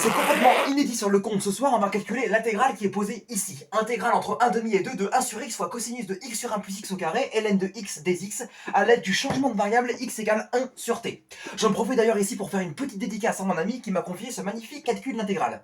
C'est complètement inédit sur le compte. Ce soir, on va calculer l'intégrale qui est posée ici. Intégrale entre 1 demi et 2 de 1 sur x fois cosinus de x sur 1 plus x au carré, ln de x des x, à l'aide du changement de variable x égale 1 sur t. J'en profite d'ailleurs ici pour faire une petite dédicace à mon ami qui m'a confié ce magnifique calcul d'intégrale.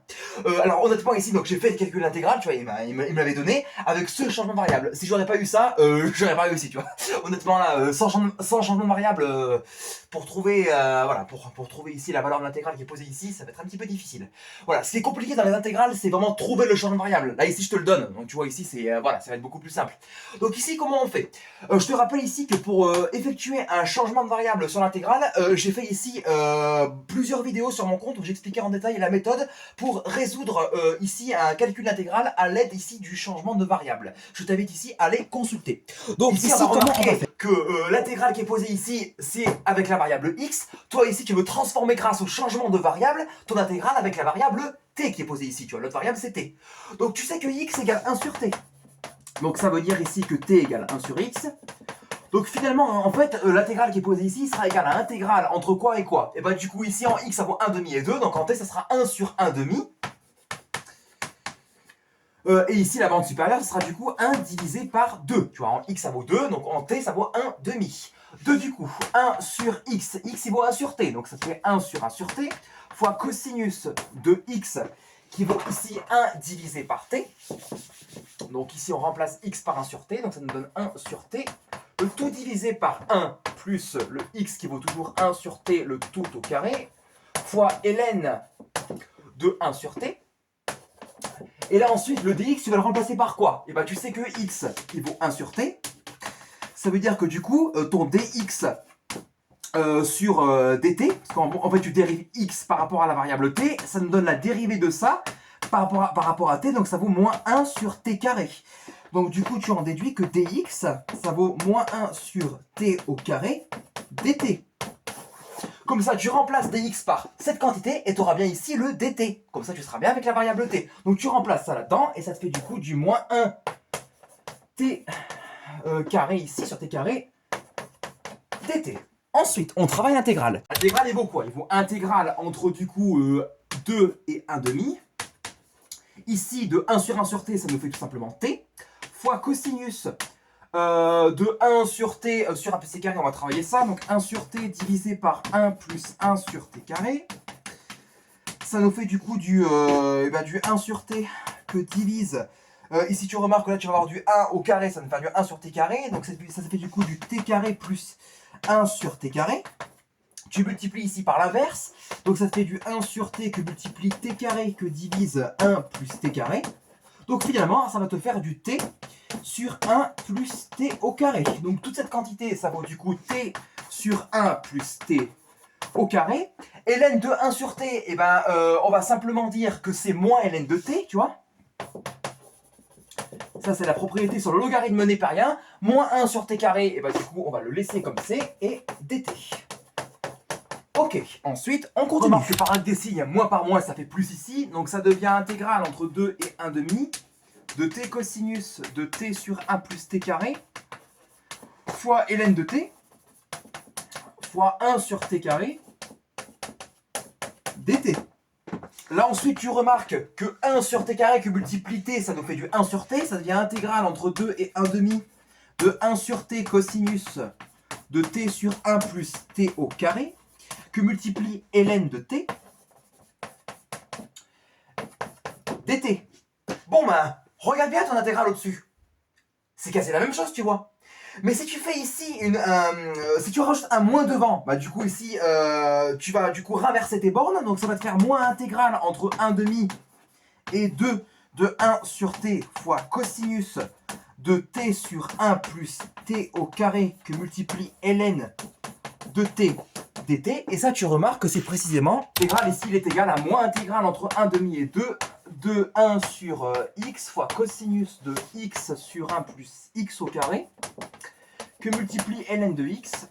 Alors honnêtement ici, donc j'ai fait le calcul d'intégrale, tu vois, il me l'avait donné avec ce changement de variable. Si j'aurais pas eu ça, j'aurais pas réussi, tu vois. Honnêtement là, sans changement de variable, pour trouver, voilà, pour trouver ici la valeur de l'intégrale qui est posée ici, ça va être un petit peu difficile. Voilà, ce qui est compliqué dans les intégrales, c'est vraiment trouver le changement de variable. Là, ici, je te le donne. Donc, tu vois, ici, c'est voilà, ça va être beaucoup plus simple. Donc, ici, comment on fait? Je te rappelle ici que pour effectuer un changement de variable sur l'intégrale, j'ai fait ici plusieurs vidéos sur mon compte où j'expliquais en détail la méthode pour résoudre ici un calcul d'intégrale à l'aide ici du changement de variable. Je t'invite ici à les consulter. Donc, ici, on va remarquer que l'intégrale qui est posée ici, c'est avec la variable x. Toi, ici, tu veux transformer grâce au changement de variable ton intégrale avec la variable t qui est posée ici. Tu vois, l'autre variable, c'est t. Donc, tu sais que x égale 1 sur t. Donc, ça veut dire ici que t égale 1 sur x. Donc, finalement, en fait, l'intégrale qui est posée ici sera égale à intégrale entre quoi et quoi? Et bah, du coup, ici, en x, ça vaut 1 demi et 2. Donc, en t, ça sera 1 sur 1 demi. Et ici, la bande supérieure, ce sera du coup 1 divisé par 2. Tu vois, en x, ça vaut 2, donc en t, ça vaut 1 demi. 2 du coup, 1 sur x, x, il vaut 1 sur t, donc ça fait 1 sur 1 sur t, fois cosinus de x, qui vaut ici 1 divisé par t. Donc ici, on remplace x par 1 sur t, donc ça nous donne 1 sur t. Le tout divisé par 1 plus le x qui vaut toujours 1 sur t, le tout au carré, fois ln de 1 sur t. Et là ensuite, le dx, tu vas le remplacer par quoi? Et bah tu sais que x, il vaut 1 sur t. Ça veut dire que du coup, ton dx sur dt, parce qu'en fait tu dérives x par rapport à la variable t, ça nous donne la dérivée de ça par rapport à t, donc ça vaut moins 1 sur t carré. Donc du coup, tu en déduis que dx, ça vaut moins 1 sur t au carré dt. Comme ça, tu remplaces dx par cette quantité et tu auras bien ici le dt. Comme ça, tu seras bien avec la variable t. Donc, tu remplaces ça là-dedans et ça te fait du coup du moins 1 t carré ici sur t carré dt. Ensuite, on travaille l'intégrale. L'intégrale, il vaut quoi? Il vaut intégrale entre du coup 2 et 1 demi. Ici, de 1 sur 1 sur t, ça nous fait tout simplement t. Fois cosinus de 1 sur t sur 1 plus t carré, on va travailler ça. Donc 1 sur t divisé par 1 plus 1 sur t carré. Ça nous fait du coup du 1 sur t que divise. Ici tu remarques que là tu vas avoir du 1 au carré, ça nous fait du 1 sur t carré. Donc ça fait du coup du t carré plus 1 sur t carré. Tu multiplies ici par l'inverse. Donc ça te fait du 1 sur t que multiplie t carré que divise 1 plus t carré. Donc finalement, ça va te faire du t sur 1 plus t au carré. Donc toute cette quantité, ça vaut du coup t sur 1 plus t au carré. Et ln de 1 sur t, eh ben, on va simplement dire que c'est moins ln de t, tu vois. Ça, c'est la propriété sur le logarithme népérien. Moins 1 sur t carré, et ben, du coup, on va le laisser comme c'est, et dt. Ok, ensuite, on continue. Remarque que par un des signes, moins par moins, ça fait plus ici. Donc ça devient intégrale entre 2 et 1 demi de t cosinus de t sur 1 plus t carré fois ln de t fois 1 sur t carré dt. Là ensuite tu remarques que 1 sur t carré que multiplie t, ça nous fait du 1 sur t, ça devient intégrale entre 2 et 1 demi de 1 sur t cosinus de t sur 1 plus t au carré que multiplie ln de t dt. Bon ben, regarde bien ton intégrale au-dessus. C'est quasi la même chose, tu vois. Mais si tu fais ici si tu rajoutes un moins devant, bah du coup ici tu vas du coup renverser tes bornes, donc ça va te faire moins intégrale entre 1 demi et 2 de 1 sur t fois cosinus de t sur 1 plus t au carré que multiplie ln de t dt. Et ça tu remarques que c'est précisément l'intégrale ici il est égal à moins intégrale entre 1 demi et 2 de 1 sur x fois cosinus de x sur 1 plus x au carré que multiplie ln de x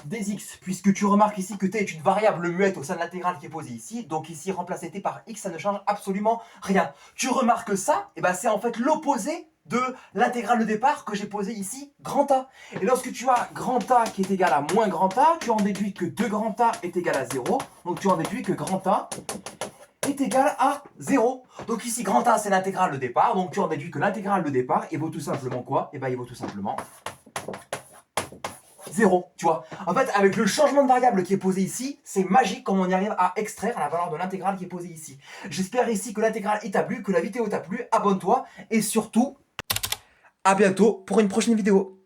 des x, puisque tu remarques ici que t est une variable muette au sein de l'intégrale qui est posée ici, donc ici remplacer t par x ça ne change absolument rien. Tu remarques ça, et ben c'est en fait l'opposé de l'intégrale de départ que j'ai posée ici, grand A. Et lorsque tu as grand A qui est égal à moins grand A, tu en déduis que 2 grand A est égal à 0, donc tu en déduis que grand A est égal à 0. Donc ici, grand A, c'est l'intégrale de départ. Donc tu en déduis que l'intégrale de départ, il vaut tout simplement quoi? Et bien, il vaut tout simplement 0, tu vois. En fait, avec le changement de variable qui est posé ici, c'est magique comme on y arrive à extraire la valeur de l'intégrale qui est posée ici. J'espère ici que l'intégrale t'a plu, que la vidéo t'a plu. Abonne-toi et surtout, à bientôt pour une prochaine vidéo.